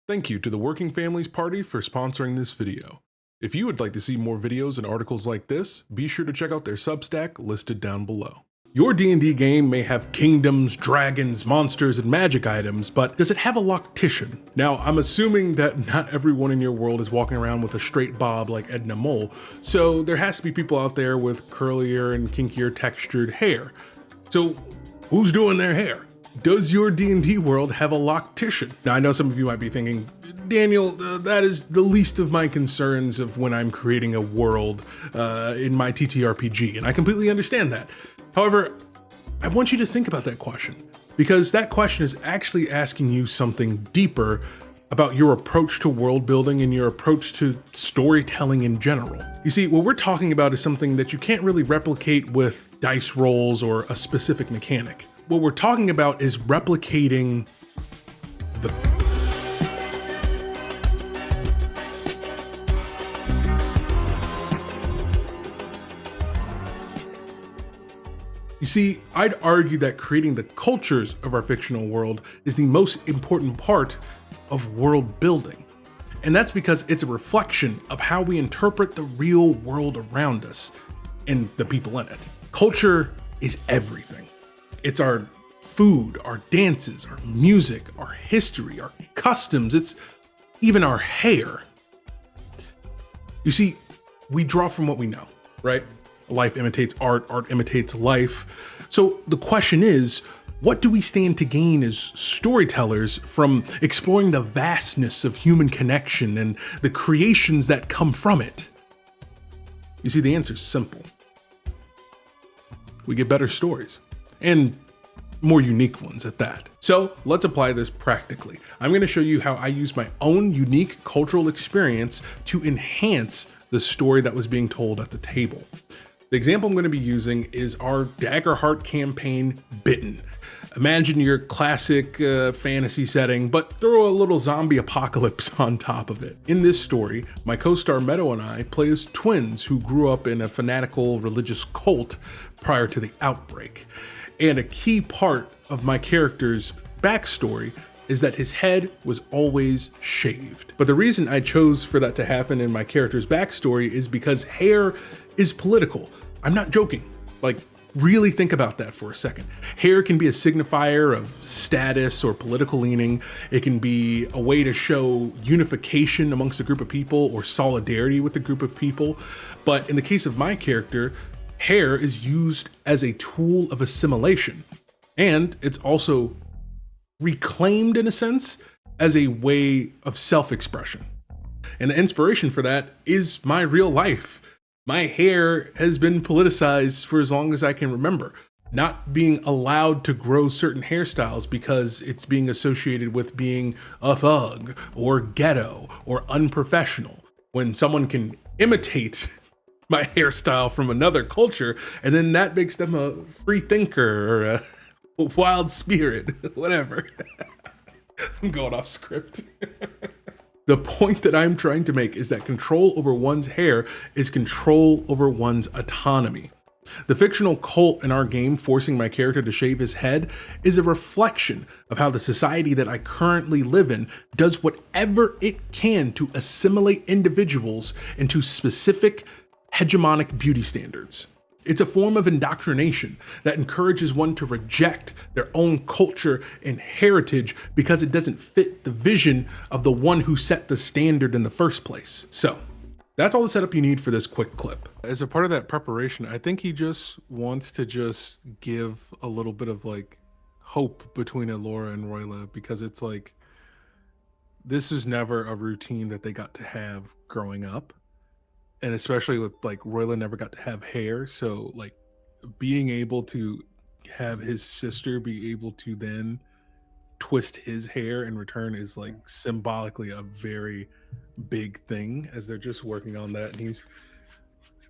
Thank you to the Working Families Party for sponsoring this video. If you would like to see more videos and articles like this, be sure to check out their Substack listed down below. Your D&D game may have kingdoms, dragons, monsters, and magic items, but does it have a loctician? Now, I'm assuming that not everyone in your world is walking around with a straight bob like Edna Mole, so there has to be people out there with curlier and kinkier textured hair. So, who's doing their hair? Does your D&D world have a loctician? Now, I know some of you might be thinking, Daniel, that is the least of my concerns of when I'm creating a world in my TTRPG, and I completely understand that. However, I want you to think about that question, because that question is actually asking you something deeper about your approach to world building and your approach to storytelling in general. You see, what we're talking about is something that you can't really replicate with dice rolls or a specific mechanic. What we're talking about is replicating the You see, I'd argue that creating the cultures of our fictional world is the most important part of world building. And that's because it's a reflection of how we interpret the real world around us and the people in it. Culture is everything. It's our food, our dances, our music, our history, our customs, it's even our hair. You see, we draw from what we know, right? Life imitates art, art imitates life. So the question is, what do we stand to gain as storytellers from exploring the vastness of human connection and the creations that come from it? You see, the answer is simple. We get better stories, and more unique ones at that. So let's apply this practically. I'm going to show you how I use my own unique cultural experience to enhance the story that was being told at the table. The example I'm going to be using is our Daggerheart campaign, Bitten. Imagine your classic fantasy setting, but throw a little zombie apocalypse on top of it. In this story, my co-star Meadow and I play as twins who grew up in a fanatical religious cult prior to the outbreak. And a key part of my character's backstory is that his head was always shaved. But the reason I chose for that to happen in my character's backstory is because hair is political. I'm not joking. Like, really think about that for a second. Hair can be a signifier of status or political leaning. It can be a way to show unification amongst a group of people or solidarity with a group of people. But in the case of my character, hair is used as a tool of assimilation. And it's also reclaimed, in a sense, as a way of self-expression. And the inspiration for that is my real life. My hair has been politicized for as long as I can remember. Not being allowed to grow certain hairstyles because it's being associated with being a thug or ghetto or unprofessional. When someone can imitate my hairstyle from another culture, and then that makes them a free thinker or a wild spirit, whatever. I'm going off script. The point that I'm trying to make is that control over one's hair is control over one's autonomy. The fictional cult in our game forcing my character to shave his head is a reflection of how the society that I currently live in does whatever it can to assimilate individuals into specific hegemonic beauty standards. It's a form of indoctrination that encourages one to reject their own culture and heritage because it doesn't fit the vision of the one who set the standard in the first place. So that's all the setup you need for this quick clip. As a part of that preparation, I think he just wants to just give a little bit of like hope between Elora and Royla, because it's like, this was never a routine that they got to have growing up. And especially with like Royla never got to have hair, so like being able to have his sister be able to then twist his hair in return is like symbolically a very big thing, as they're just working on that. And he's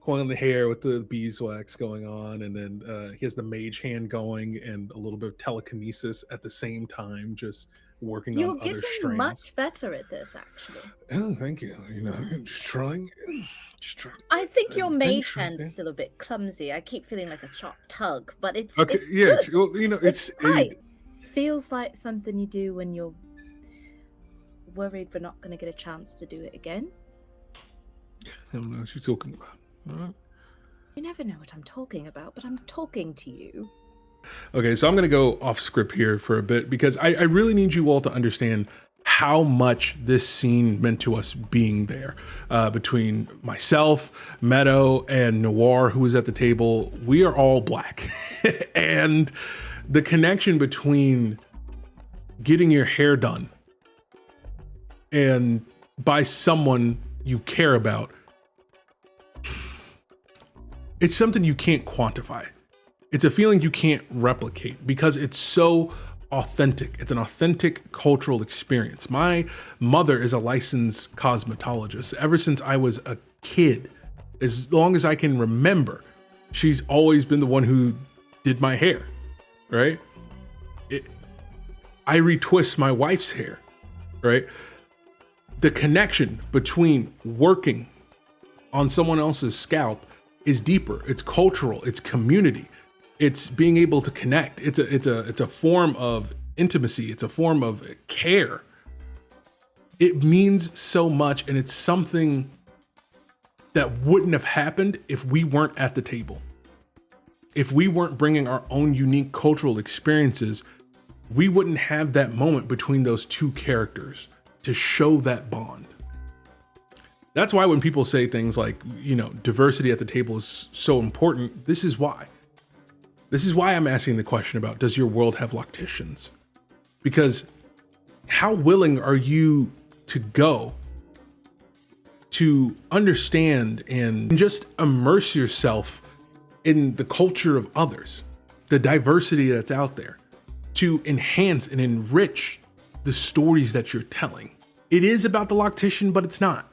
coiling the hair with the beeswax going on, and then he has the mage hand going and a little bit of telekinesis at the same time, just working You're on other getting strands. much better at this, actually. Oh, thank you. You know, I'm just trying. I think your mage Thanks, hand is still a bit clumsy. I keep feeling like a sharp tug, but it's okay, it's yeah, good. well, you know, It's right. Feels like something you do when you're worried we're not going to get a chance to do it again? I don't know what you're talking about. All right. You never know what I'm talking about, but I'm talking to you. Okay, so I'm going to go off script here for a bit because I really need you all to understand how much this scene meant to us being there. Between myself, Meadow, and Noir, who was at the table, we are all Black. And the connection between getting your hair done and by someone you care about, it's something you can't quantify. It's a feeling you can't replicate because it's so authentic. It's an authentic cultural experience. My mother is a licensed cosmetologist. Ever since I was a kid, as long as I can remember, she's always been the one who did my hair, right? I retwist my wife's hair, right? The connection between working on someone else's scalp is deeper. It's cultural, it's community. It's being able to connect. It's a form of intimacy. It's a form of care. It means so much, and it's something that wouldn't have happened if we weren't at the table. If we weren't bringing our own unique cultural experiences, we wouldn't have that moment between those two characters to show that bond. That's why when people say things like, diversity at the table is so important, this is why. This is why I'm asking the question about, does your world have locticians? Because how willing are you to go to understand and just immerse yourself in the culture of others, the diversity that's out there, to enhance and enrich the stories that you're telling? It is about the loctician, but it's not.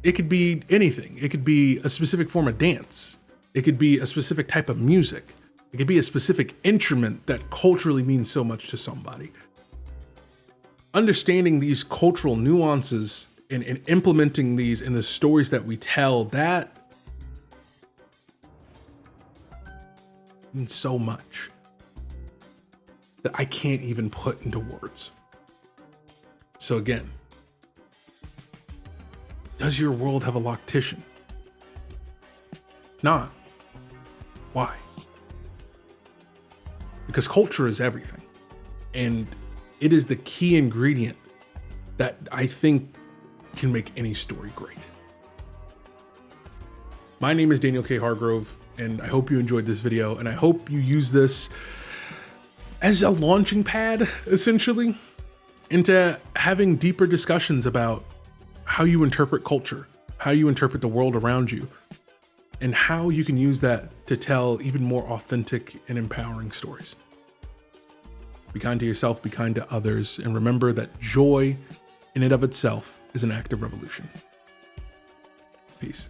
It could be anything. It could be a specific form of dance. It could be a specific type of music. It could be a specific instrument that culturally means so much to somebody. Understanding these cultural nuances and implementing these in the stories that we tell, that means so much that I can't even put into words. So again, does your world have a loctician? Not. Why? Because culture is everything. And it is the key ingredient that I think can make any story great. My name is Daniel K. Hargrove, and I hope you enjoyed this video, and I hope you use this as a launching pad, essentially, into having deeper discussions about how you interpret culture, how you interpret the world around you, and how you can use that to tell even more authentic and empowering stories. Be kind to yourself, be kind to others, and remember that joy in and of itself is an act of revolution. Peace.